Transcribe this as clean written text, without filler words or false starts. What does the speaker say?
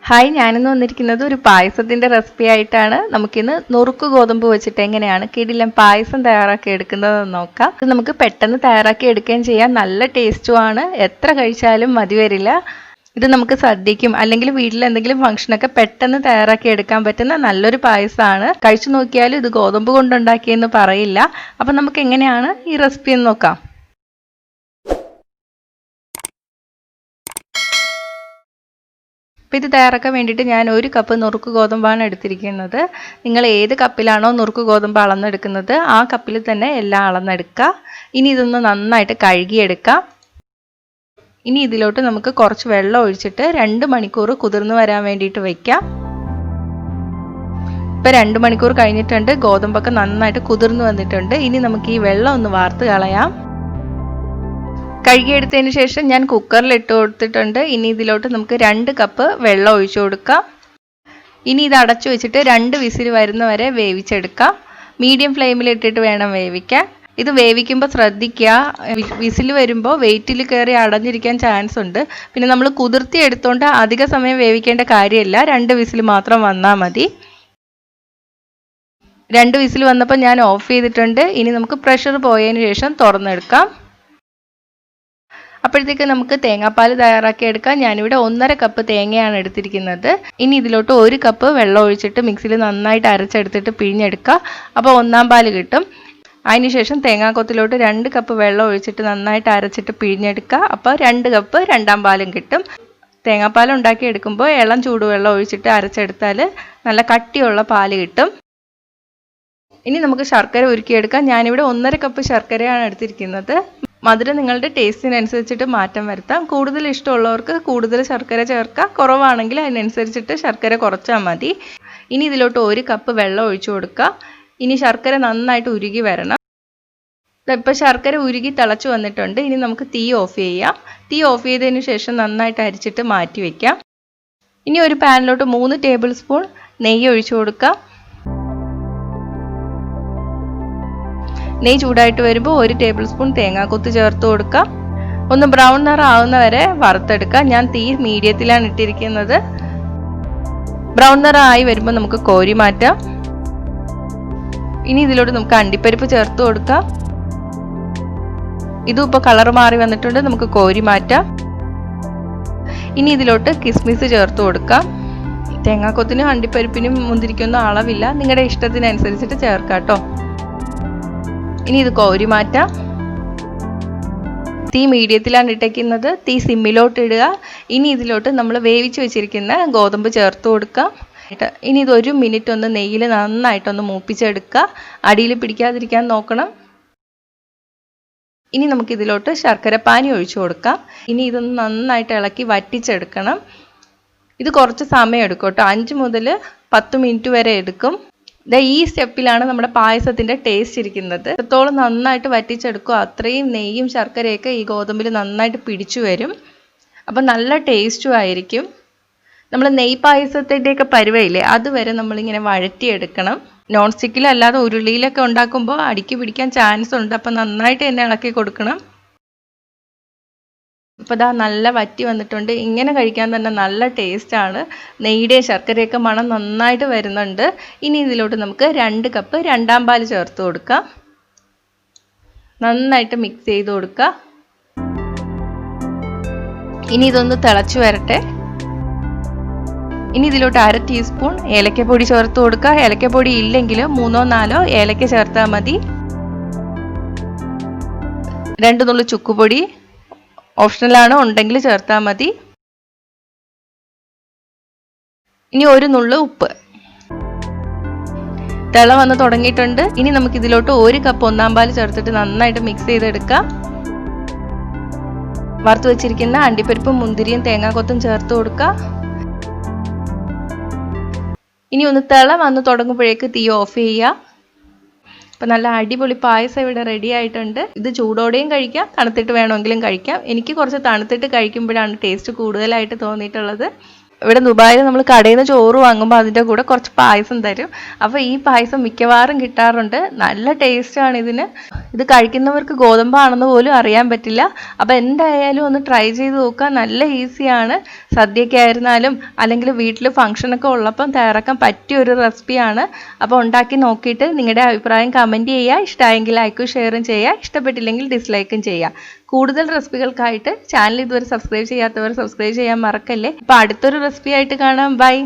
Hi, ഞാനിന്ന് വന്നിരിക്കുന്നത് ഒരു പായസത്തിൻ്റെ റെസിപ്പി ആയിട്ടാണ്. നമുക്കിന്ന് നുറുക്ക് ഗോതമ്പ് വെച്ചിട്ട് എങ്ങനെയാണ് കിടിലൻ പായസം തയ്യാറാക്കി എടുക്കുന്നതെന്ന് നോക്കാം. ഇത് നമുക്ക് പെട്ടെന്ന് തയ്യാറാക്കി എടുക്കുകയും ചെയ്യാം. നല്ല ടേസ്റ്റുമാണ്. എത്ര കഴിച്ചാലും മതി വരില്ല. ഇത് നമുക്ക് സദ്യക്കും അല്ലെങ്കിൽ വീട്ടിൽ എന്തെങ്കിലും ഫംഗ്ഷനൊക്കെ പെട്ടെന്ന് തയ്യാറാക്കി എടുക്കാൻ പറ്റുന്ന നല്ലൊരു പായസമാണ്. കഴിച്ചു നോക്കിയാലും ഇത് ഗോതമ്പ് കൊണ്ടുണ്ടാക്കിയെന്ന് പറയില്ല. അപ്പം നമുക്ക് എങ്ങനെയാണ് ഈ റെസിപ്പി എന്ന് നോക്കാം. അപ്പോൾ ഇത് തയ്യാറാക്കാൻ വേണ്ടിയിട്ട് ഞാൻ 1 കപ്പ് നുറുക്ക് ഗോതമ്പാണ് എടുത്തിരിക്കുന്നത്. നിങ്ങൾ ഏത് കപ്പിലാണോ നുറുക്ക് ഗോതമ്പ് അളന്നെടുക്കുന്നത് ആ കപ്പിൽ തന്നെ എല്ലാം അളന്നെടുക്കുക. ഇനി ഇതൊന്ന് നന്നായിട്ട് കഴുകിയെടുക്കാം. ഇനി ഇതിലോട്ട് നമുക്ക് കുറച്ച് വെള്ളം ഒഴിച്ചിട്ട് 2 മണിക്കൂർ കുതിർന്ന് വരാൻ വേണ്ടിയിട്ട് വയ്ക്കാം. ഇപ്പോൾ 2 മണിക്കൂർ കഴിഞ്ഞിട്ടുണ്ട്. ഗോതമ്പൊക്കെ നന്നായിട്ട് കുതിർന്ന് വന്നിട്ടുണ്ട്. ഇനി നമുക്ക് ഈ വെള്ളം ഒന്ന് വാർത്ത് കളയാം. കഴുകിയെടുത്തതിന് ശേഷം ഞാൻ കുക്കറിൽ ഇട്ട് കൊടുത്തിട്ടുണ്ട്. ഇനി ഇതിലോട്ട് നമുക്ക് 2 കപ്പ് വെള്ളം ഒഴിച്ചു കൊടുക്കാം. ഇനി ഇത് അടച്ചു വെച്ചിട്ട് 2 വിസിൽ വരുന്നവരെ വേവിച്ചെടുക്കാം. മീഡിയം ഫ്ലെയിമിൽ ഇട്ടിട്ട് വേണം വേവിക്കാൻ. ഇത് വേവിക്കുമ്പോൾ ശ്രദ്ധിക്കുക, വിസിൽ വരുമ്പോൾ വെയിറ്റിൽ കയറി അടഞ്ഞിരിക്കാൻ ചാൻസ് ഉണ്ട്. പിന്നെ നമ്മൾ കുതിർത്തി എടുത്തുകൊണ്ട് അധിക സമയം വേവിക്കേണ്ട കാര്യമില്ല. 2 വിസിൽ മാത്രം വന്നാൽ മതി. 2 വിസിൽ വന്നപ്പോൾ ഞാൻ ഓഫ് ചെയ്തിട്ടുണ്ട്. ഇനി നമുക്ക് പ്രഷർ പോയതിന് ശേഷം തുറന്നെടുക്കാം. അപ്പോഴത്തേക്ക് നമുക്ക് തേങ്ങാപ്പാൽ തയ്യാറാക്കി എടുക്കാം. ഞാനിവിടെ 1.5 കപ്പ് തേങ്ങയാണ് എടുത്തിരിക്കുന്നത്. ഇനി ഇതിലോട്ട് 1 കപ്പ് വെള്ളം ഒഴിച്ചിട്ട് മിക്സിയിൽ നന്നായിട്ട് അരച്ചെടുത്തിട്ട് പിഴിഞ്ഞെടുക്കുക. അപ്പോൾ 1-ാം പാൽ കിട്ടും. അതിനുശേഷം തേങ്ങാക്കൊത്തിലോട്ട് 2 കപ്പ് വെള്ളം ഒഴിച്ചിട്ട് നന്നായിട്ട് അരച്ചിട്ട് പിഴിഞ്ഞെടുക്കുക. അപ്പോൾ 2 കപ്പ് 2-ാം പാലും കിട്ടും. തേങ്ങാപ്പാൽ ഉണ്ടാക്കി എടുക്കുമ്പോൾ ഇളം ചൂടുവെള്ളം ഒഴിച്ചിട്ട് അരച്ചെടുത്താൽ നല്ല കട്ടിയുള്ള പാല് കിട്ടും. ഇനി നമുക്ക് ശർക്കര ഉരുക്കിയെടുക്കാം. ഞാനിവിടെ 1.5 കപ്പ് ശർക്കരയാണ് എടുത്തിരിക്കുന്നത്. മധുരം നിങ്ങളുടെ ടേസ്റ്റിനനുസരിച്ചിട്ട് മാറ്റം വരുത്താം. കൂടുതൽ ഇഷ്ടമുള്ളവർക്ക് കൂടുതൽ ശർക്കര ചേർക്കാം. കുറവാണെങ്കിൽ അതിനനുസരിച്ചിട്ട് ശർക്കര കുറച്ചാൽ മതി. ഇനി ഇതിലോട്ട് 1 കപ്പ് വെള്ളം ഒഴിച്ചു കൊടുക്കുക. ഇനി ശർക്കര നന്നായിട്ട് ഉരുകി വരണം. ഇപ്പോൾ ശർക്കര ഉരുകി തിളച്ച് വന്നിട്ടുണ്ട്. ഇനി നമുക്ക് തീ ഓഫ് ചെയ്യാം. തീ ഓഫ് ചെയ്തതിന് ശേഷം നന്നായിട്ട് അരിച്ചിട്ട് മാറ്റി വയ്ക്കാം. ഇനി ഒരു പാനിലോട്ട് 3 ടേബിൾ സ്പൂൺ നെയ്യ് ഒഴിച്ചു കൊടുക്കാം. നെയ്യ് ചൂടായിട്ട് വരുമ്പോൾ 1 ടേബിൾ സ്പൂൺ തേങ്ങാക്കൊത്ത് ചേർത്ത് കൊടുക്കാം. ഒന്ന് ബ്രൗൺ നിറം വരെ വറുത്തെടുക്കാം. ഞാൻ തീ മീഡിയത്തിലാണ് ഇട്ടിരിക്കുന്നത്. ബ്രൗൺ നിറം ആയി വരുമ്പോൾ നമുക്ക് കോരി മാറ്റാം. ഇനി ഇതിലോട്ട് നമുക്ക് അണ്ടിപ്പരിപ്പ് ചേർത്ത് കൊടുക്കാം. ഇതും ഇപ്പോൾ കളർ മാറി വന്നിട്ടുണ്ട്. നമുക്ക് കോരി മാറ്റാം. ഇനി ഇതിലോട്ട് കിസ്മിസ് ചേർത്ത് കൊടുക്കാം. തേങ്ങാക്കൊത്തിനും അണ്ടിപ്പരിപ്പിനും മുന്തിരിക്കൊന്നും അളവില്ല. നിങ്ങളുടെ ഇഷ്ടത്തിനനുസരിച്ചിട്ട് ചേർക്കാം കേട്ടോ. ഇനി ഇത് കോരി മാറ്റാം. തീ മീഡിയത്തിലാണ് ഇട്ടേക്കുന്നത്. തീ സിമ്മിലോട്ട് ഇടുക. ഇനി ഇതിലോട്ട് നമ്മൾ വേവിച്ച് വെച്ചിരിക്കുന്ന ഗോതമ്പ് ചേർത്ത് കൊടുക്കാം. ഇനി ഇത് 1 മിനിറ്റ് ഒന്ന് നെയ്യിൽ നന്നായിട്ടൊന്ന് മൂപ്പിച്ചെടുക്കുക. അടിയിൽ പിടിക്കാതിരിക്കാൻ നോക്കണം. ഇനി നമുക്കിതിലോട്ട് ശർക്കരപ്പാനി ഒഴിച്ചു കൊടുക്കാം. ഇനി ഇതൊന്ന് നന്നായിട്ട് ഇളക്കി വറ്റിച്ചെടുക്കണം. ഇത് കുറച്ച് സമയം എടുക്കും കേട്ടോ. 5 മുതൽ 10 മിനിറ്റ് വരെ എടുക്കും. ഈ സ്റ്റെപ്പിലാണ് നമ്മുടെ പായസത്തിൻ്റെ ടേസ്റ്റ് ഇരിക്കുന്നത്. എത്രത്തോളം നന്നായിട്ട് വറ്റിച്ചെടുക്കുക അത്രയും നെയ്യും ശർക്കരയൊക്കെ ഈ ഗോതമ്പിൽ നന്നായിട്ട് പിടിച്ചു വരും. അപ്പം നല്ല ടേസ്റ്റും ആയിരിക്കും. നമ്മൾ നെയ്യ് പായസത്തിൻ്റെയൊക്കെ പരുവയില്ലേ, അതുവരെ നമ്മളിങ്ങനെ വഴറ്റിയെടുക്കണം. നോൺ സ്റ്റിക്കിലല്ലാതെ ഉരുളിയിലൊക്കെ ഉണ്ടാക്കുമ്പോൾ അടിക്ക് പിടിക്കാൻ ചാൻസ് ഉണ്ട്. അപ്പം നന്നായിട്ട് തന്നെ ഇളക്കി കൊടുക്കണം. ഇപ്പോൾ ദാ നല്ല വറ്റി വന്നിട്ടുണ്ട്. ഇങ്ങനെ കഴിക്കാൻ തന്നെ നല്ല ടേസ്റ്റാണ്. നെയ്യുടെയും ശർക്കരയൊക്കെ മണം നന്നായിട്ട് വരുന്നുണ്ട്. ഇനി ഇതിലോട്ട് നമുക്ക് 2 കപ്പ് 2-ാം പാൽ ചേർത്ത് കൊടുക്കാം. നന്നായിട്ട് മിക്സ് ചെയ്ത് കൊടുക്കുക. ഇനി ഇതൊന്ന് തിളച്ച് വരട്ടെ. ഇനി ഇതിലോട്ട് 1/2 ടീസ്പൂൺ ഏലക്കപ്പൊടി ചേർത്ത് കൊടുക്കുക. ഏലക്കപ്പൊടി ഇല്ലെങ്കിൽ 3-4 ഏലക്ക ചേർത്താൽ മതി. 2 നുള്ളു ചുക്കുപൊടി ഓപ്ഷണലാണ്, ഉണ്ടെങ്കിൽ ചേർത്താൽ മതി. ഇനി 1 നുള്ളു ഉപ്പ്. തിള വന്ന് തുടങ്ങിയിട്ടുണ്ട്. ഇനി നമുക്ക് ഇതിലോട്ട് 1 കപ്പ് 1-ാം പാൽ ചേർത്തിട്ട് നന്നായിട്ട് മിക്സ് ചെയ്തെടുക്കാം. വറുത്ത് വെച്ചിരിക്കുന്ന അണ്ടിപ്പരിപ്പും മുന്തിരിയും തേങ്ങാക്കൊത്തും ചേർത്ത് കൊടുക്കുക. ഇനി ഒന്ന് തിള വന്ന് തുടങ്ങുമ്പോഴേക്ക് തീ ഓഫ് ചെയ്യുക. അപ്പം നല്ല അടിപൊളി പായസം ഇവിടെ റെഡി ആയിട്ടുണ്ട്. ഇത് ചൂടോടെയും കഴിക്കാം, തണുത്തിട്ട് വേണമെങ്കിലും കഴിക്കാം. എനിക്ക് കുറച്ച് തണുത്തിട്ട് കഴിക്കുമ്പോഴാണ് ടേസ്റ്റ് കൂടുതലായിട്ട് തോന്നിയിട്ടുള്ളത്. ഇവിടെ ദുബായിൽ നമ്മൾ കടയിൽ നിന്ന് ചോറ് വാങ്ങുമ്പോൾ അതിൻ്റെ കൂടെ കുറച്ച് പായസം തരും. അപ്പോൾ ഈ പായസം മിക്കവാറും കിട്ടാറുണ്ട്. നല്ല ടേസ്റ്റാണ് ഇതിന്. ഇത് കഴിക്കുന്നവർക്ക് ഗോതമ്പാണെന്ന് പോലും അറിയാൻ പറ്റില്ല. അപ്പോൾ എന്തായാലും ഒന്ന് ട്രൈ ചെയ്ത് നോക്കുക. നല്ല ഈസിയാണ്. സദ്യക്കായിരുന്നാലും അല്ലെങ്കിൽ വീട്ടിൽ ഫംഗ്ഷനൊക്കെ ഉള്ളപ്പം തയ്യാറാക്കാൻ പറ്റിയ ഒരു റെസിപ്പിയാണ്. അപ്പോൾ ഉണ്ടാക്കി നോക്കിയിട്ട് നിങ്ങളുടെ അഭിപ്രായം കമൻറ്റ് ചെയ്യുക. ഇഷ്ടമായെങ്കിൽ ലൈക്കും ഷെയറും ചെയ്യുക. ഇഷ്ടപ്പെട്ടില്ലെങ്കിൽ ഡിസ്ലൈക്കും ചെയ്യുക. കൂടുതൽ റെസിപ്പികൾക്കായിട്ട് ചാനൽ ഇതുവരെ സബ്സ്ക്രൈബ് ചെയ്യാത്തവർ സബ്സ്ക്രൈബ് ചെയ്യാൻ മറക്കല്ലേ. അപ്പോൾ അടുത്തൊരു റെസിപ്പി ആയിട്ട് കാണാം. ബൈ.